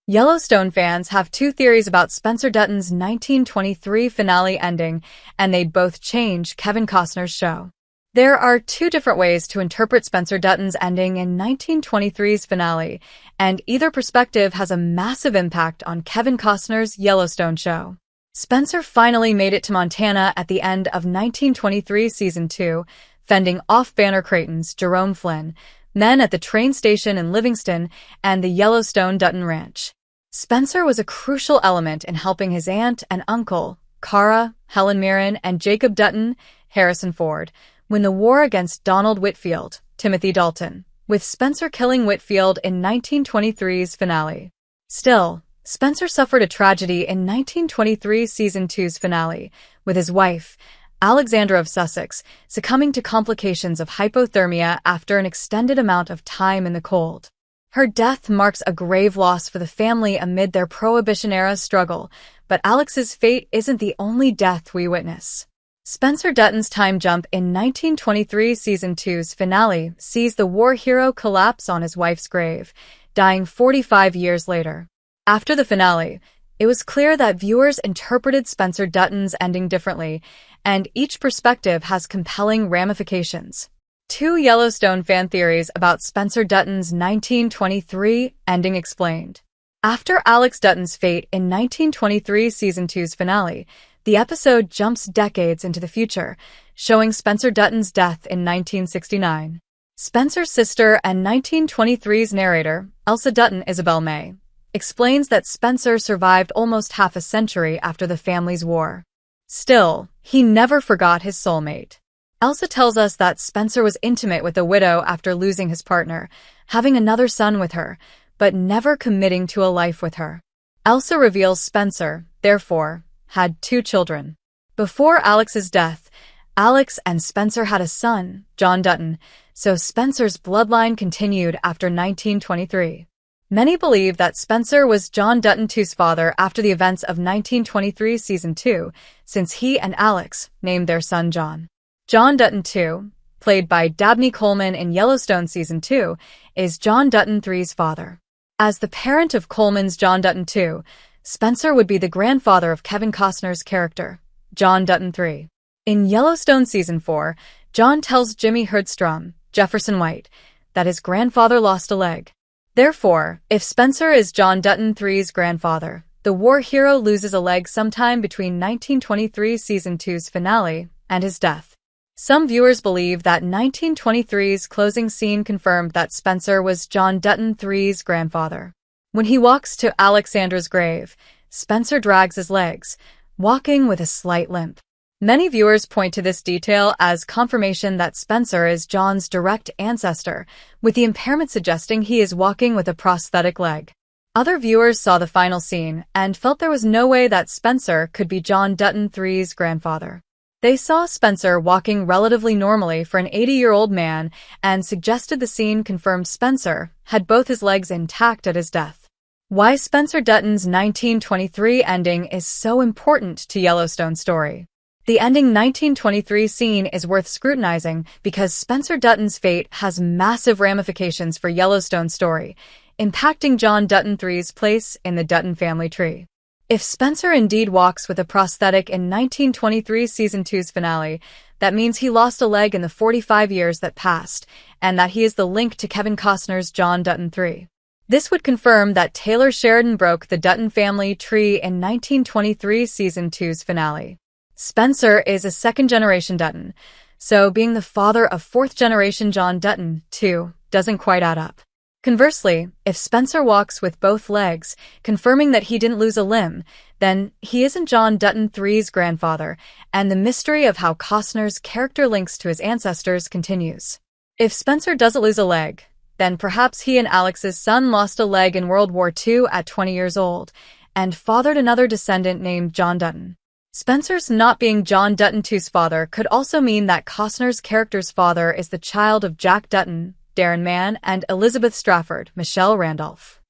Yellowstone fans have two theories about Spencer Dutton's 1923 finale ending, and they'd both change Kevin Costner's show. There are two different ways to interpret Spencer Dutton's ending in 1923's finale, and either perspective has a massive impact on Kevin Costner's Yellowstone show. Spencer finally made it to Montana at the end of 1923 Season 2, fending off Banner Creighton's Jerome Flynn, men at the train station in Livingston and the Yellowstone Dutton Ranch. Spencer was a crucial element in helping his aunt and uncle, Cara, Helen Mirren, and Jacob Dutton, Harrison Ford, win the war against Donald Whitfield, Timothy Dalton, with Spencer killing Whitfield in 1923's finale. Still, Spencer suffered a tragedy in 1923 Season 2's finale, with his wife, Alexandra of Sussex, succumbing to complications of hypothermia after an extended amount of time in the cold. Her death marks a grave loss for the family amid their Prohibition-era struggle, but Alex's fate isn't the only death we witness. Spencer Dutton's time jump in 1923 Season 2's finale sees the war hero collapse on his wife's grave, dying 45 years later. After the finale, it was clear that viewers interpreted Spencer Dutton's ending differently, and each perspective has compelling ramifications. Two Yellowstone fan theories about Spencer Dutton's 1923 ending explained. After Alex Dutton's fate in 1923 Season 2's finale, the episode jumps decades into the future, showing Spencer Dutton's death in 1969. Spencer's sister and 1923's narrator, Elsa Dutton Isabel May, explains that Spencer survived almost half a century after the family's war. Still, he never forgot his soulmate. Elsa tells us that Spencer was intimate with the widow after losing his partner, having another son with her, but never committing to a life with her. Elsa reveals Spencer, therefore, had two children. Before Alex's death, Alex and Spencer had a son, John Dutton, so Spencer's bloodline continued after 1923. Many believe that Spencer was John Dutton II's father after the events of 1923 Season 2, since he and Alex named their son John. John Dutton II, played by Dabney Coleman in Yellowstone Season 2, is John Dutton III's father. As the parent of Coleman's John Dutton II, Spencer would be the grandfather of Kevin Costner's character, John Dutton III. In Yellowstone Season 4, John tells Jimmy Herdstrom, Jefferson White, that his grandfather lost a leg. Therefore, if Spencer is John Dutton III's grandfather, the war hero loses a leg sometime between 1923 Season 2's finale and his death. Some viewers believe that 1923's closing scene confirmed that Spencer was John Dutton III's grandfather. When he walks to Alexandra's grave, Spencer drags his legs, walking with a slight limp. Many viewers point to this detail as confirmation that Spencer is John's direct ancestor, with the impairment suggesting he is walking with a prosthetic leg. Other viewers saw the final scene and felt there was no way that Spencer could be John Dutton III's grandfather. They saw Spencer walking relatively normally for an 80-year-old man and suggested the scene confirmed Spencer had both his legs intact at his death. Why Spencer Dutton's 1923 ending is so important to Yellowstone's story. The ending 1923 scene is worth scrutinizing because Spencer Dutton's fate has massive ramifications for Yellowstone's story, impacting John Dutton III's place in the Dutton family tree. If Spencer indeed walks with a prosthetic in 1923 Season 2's finale, that means he lost a leg in the 45 years that passed, and that he is the link to Kevin Costner's John Dutton III. This would confirm that Taylor Sheridan broke the Dutton family tree in 1923 Season 2's finale. Spencer is a second-generation Dutton, so being the father of fourth-generation John Dutton II doesn't quite add up. Conversely, if Spencer walks with both legs, confirming that he didn't lose a limb, then he isn't John Dutton III's grandfather, and the mystery of how Costner's character links to his ancestors continues. If Spencer doesn't lose a leg, then perhaps he and Alex's son lost a leg in World War II at 20 years old, and fathered another descendant named John Dutton. Spencer's not being John Dutton II's father could also mean that Costner's character's father is the child of Jack Dutton, Darren Mann, and Elizabeth Strafford, Michelle Randolph.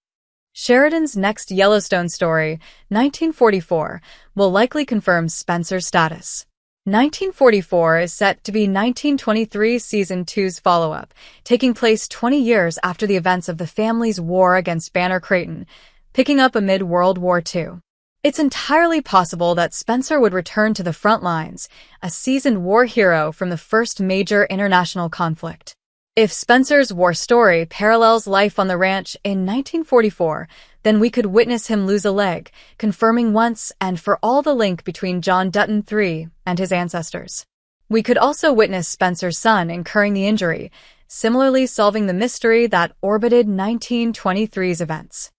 Sheridan's next Yellowstone story, 1944, will likely confirm Spencer's status. 1944 is set to be 1923 Season 2's follow-up, taking place 20 years after the events of the family's war against Banner Creighton, picking up amid World War II. It's entirely possible that Spencer would return to the front lines, a seasoned war hero from the first major international conflict. If Spencer's war story parallels life on the ranch in 1944, then we could witness him lose a leg, confirming once and for all the link between John Dutton III and his ancestors. We could also witness Spencer's son incurring the injury, similarly solving the mystery that orbited 1923's events.